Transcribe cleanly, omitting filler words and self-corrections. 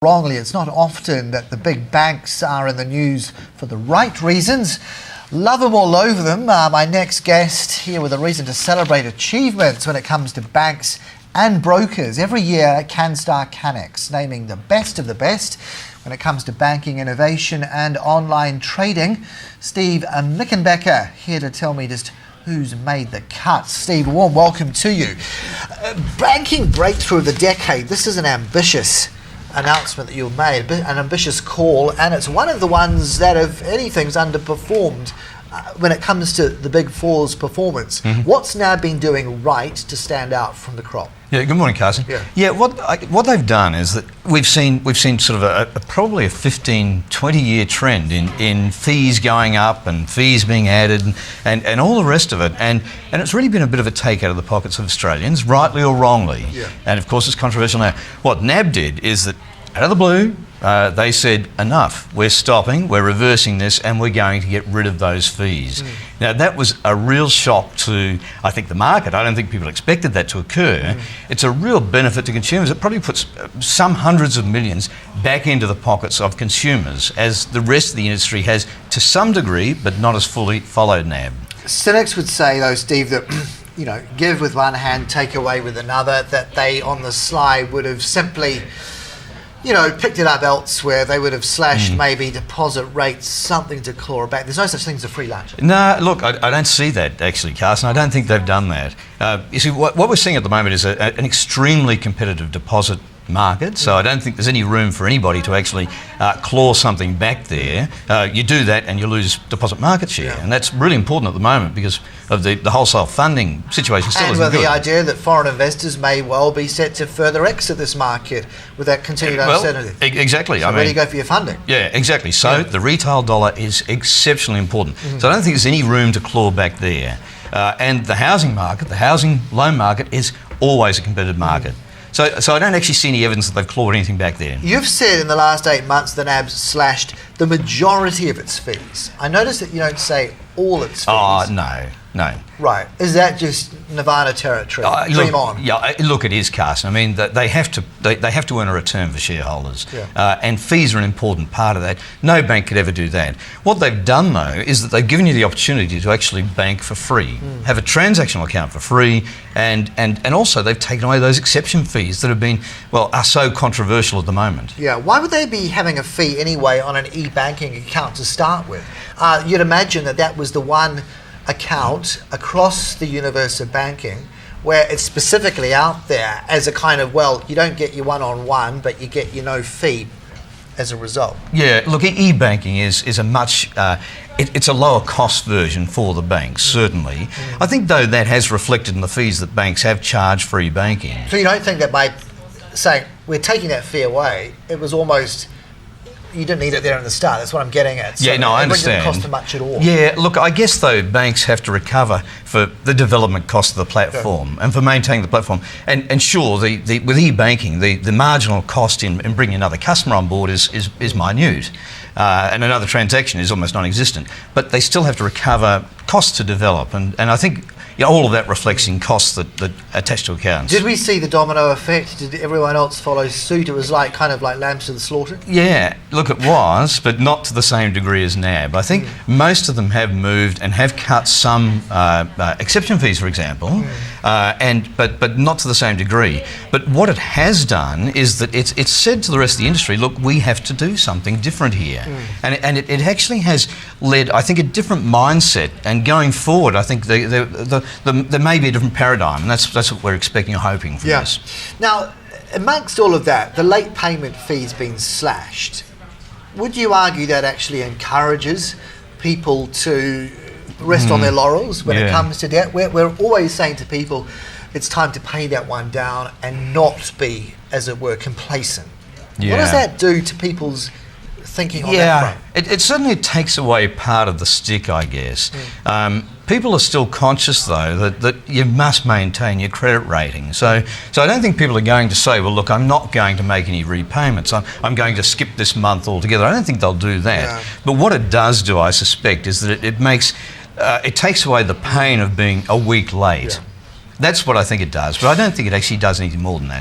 Wrongly, it's not often that the big banks are in the news for the right reasons. Love them all over them. My next guest here with a reason to celebrate achievements when it comes to banks and brokers. Every year, CANSTAR CANNEX, naming the best of the best when it comes to banking innovation and online trading. Steve Mickenbecker here to tell me just who's made the cut. Steve, a warm welcome to you. Banking breakthrough of the decade. This is an ambitious announcement that you've made, an ambitious call, and it's one of the ones that, if anything's underperformed when it comes to the Big Four's performance. What's NAB been doing right to stand out from the crop? Yeah, good morning, Carson. Yeah, what they've done is that we've seen sort of probably a 15-20 year trend in fees going up and fees being added and all the rest of it, and it's really been a bit of a take out of the pockets of Australians, rightly or wrongly. And of course it's controversial now. What NAB did is that out of the blue, they said, enough, we're stopping, we're reversing this, and we're going to get rid of those fees. Now, that was a real shock to, I think, the market. I don't think people expected that to occur. It's a real benefit to consumers. It probably puts some hundreds of millions back into the pockets of consumers, as the rest of the industry has, to some degree, but not as fully, followed NAB. Cynics would say, though, Steve, that you know, give with one hand, take away with another, that they, on the sly, would have simply picked it up elsewhere. They would have slashed maybe deposit rates, something to claw back. There's no such thing as a free lunch. No, look, I don't see that, actually, Carson. I don't think they've done that. You see, what we're seeing at the moment is an extremely competitive deposit market, so I don't think there's any room for anybody to actually claw something back there. You do that and you lose deposit market share, and that's really important at the moment because of the wholesale funding situation still isn't good. And with the idea that foreign investors may well be set to further exit this market with that continued uncertainty. Exactly. So where do you go for your funding? Yeah, exactly. So the retail dollar is exceptionally important. So I don't think there's any room to claw back there. And the housing market, the housing loan market, is always a competitive market. So I don't actually see any evidence that they've clawed anything back there. You've said in the last 8 months that NAB's slashed the majority of its fees. I noticed that you don't say all its fees. Oh, no. Right. Is that just Nirvana territory? Dream on. Yeah, look, it is, Carson. I mean, they have to earn a return for shareholders, and fees are an important part of that. No bank could ever do that. What they've done, though, is that they've given you the opportunity to actually bank for free, have a transactional account for free, and also they've taken away those exception fees that have been, are so controversial at the moment. Yeah. Why would they be having a fee anyway on an e-banking account to start with? You'd imagine that was the one account across the universe of banking where it's specifically out there as a kind of, you don't get your one-on-one, but you get your no fee as a result. Yeah, look, e-banking is a much, it's a lower cost version for the banks, certainly. I think, though, that has reflected in the fees that banks have charged for e-banking. So you don't think that by saying, we're taking that fee away, it was almost, you didn't need it there in the start. That's what I'm getting at. So I understand. It didn't cost them much at all. Yeah, look, I guess, though, banks have to recover for the development cost of the platform and for maintaining the platform. And sure, with e-banking, the marginal cost in bringing another customer on board is minute. And another transaction is almost non-existent. But they still have to recover costs to develop. And I think all of that reflects in costs that attach to accounts. Did we see the domino effect? Did everyone else follow suit? It was kind of like lambs to the slaughter? Yeah, look, it was, but not to the same degree as NAB. I think most of them have moved and have cut some exception fees, for example, but not to the same degree. But what it has done is that it's said to the rest of the industry, look, we have to do something different here. And it actually has led, I think, a different mindset. And going forward, I think there may be a different paradigm, and that's what we're expecting or hoping for this. Now, amongst all of that, the late payment fee's been slashed. Would you argue that actually encourages people to rest on their laurels when it comes to debt? We're always saying to people, it's time to pay that one down and not be, as it were, complacent. What does that do to people's thinking on that front? It certainly takes away part of the stick, I guess. People are still conscious, though, that you must maintain your credit rating. So I don't think people are going to say, well, look, I'm not going to make any repayments. I'm going to skip this month altogether. I don't think they'll do that. But what it does do, I suspect, is that it takes away the pain of being a week late. That's what I think it does. But I don't think it actually does anything more than that.